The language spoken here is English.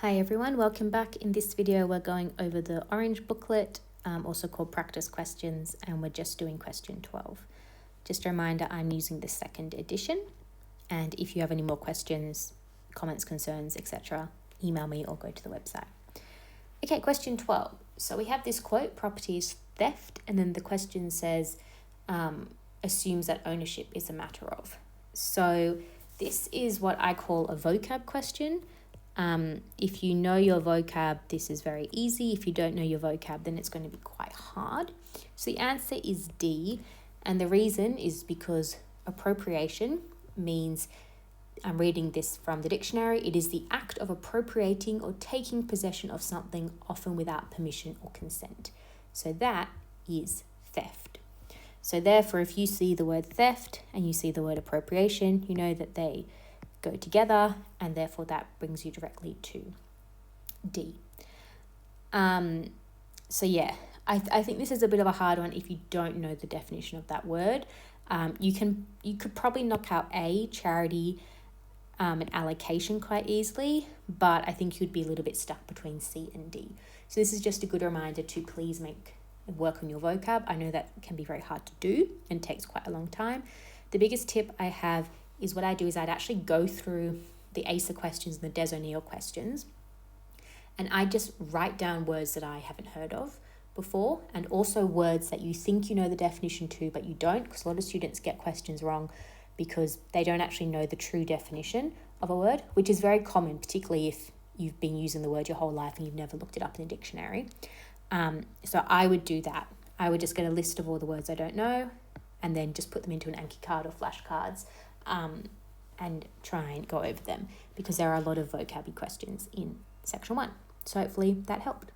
Hi everyone, welcome back. In this video we're going over the Orange booklet, also called practice questions, and we're just doing question 12. Just a reminder, I'm using the second edition, and if you have any more questions, comments, concerns, etc., email me or go to the website. Okay, question 12. So we have this quote, property is theft, and then the question says, assumes that ownership is a matter of. So this is what I call a vocab question. If you know your vocab, this is very easy. If you don't know your vocab, then it's going to be quite hard. So the answer is D, and the reason is because appropriation means, I'm reading this from the dictionary, it is the act of appropriating or taking possession of something, often without permission or consent. So that is theft. So therefore, if you see the word theft and you see the word appropriation, you know that they go together, and therefore that brings you directly to D. So yeah, I think this is a bit of a hard one if you don't know the definition of that word. You could probably knock out A, charity, and allocation quite easily, but I think you'd be a little bit stuck between C and D. So this is just a good reminder to please work on your vocab. I know that can be very hard to do and takes quite a long time. The biggest tip I have is what I do is I'd actually go through the ACER questions and the Des O'Neill questions, and I just write down words that I haven't heard of before, and also words that you think you know the definition to, but you don't, because a lot of students get questions wrong because they don't actually know the true definition of a word, which is very common, particularly if you've been using the word your whole life and you've never looked it up in a dictionary. So I would do that. I would just get a list of all the words I don't know and then just put them into an Anki card or flashcards, and try and go over them, because there are a lot of vocabulary questions in section 1. So hopefully that helped.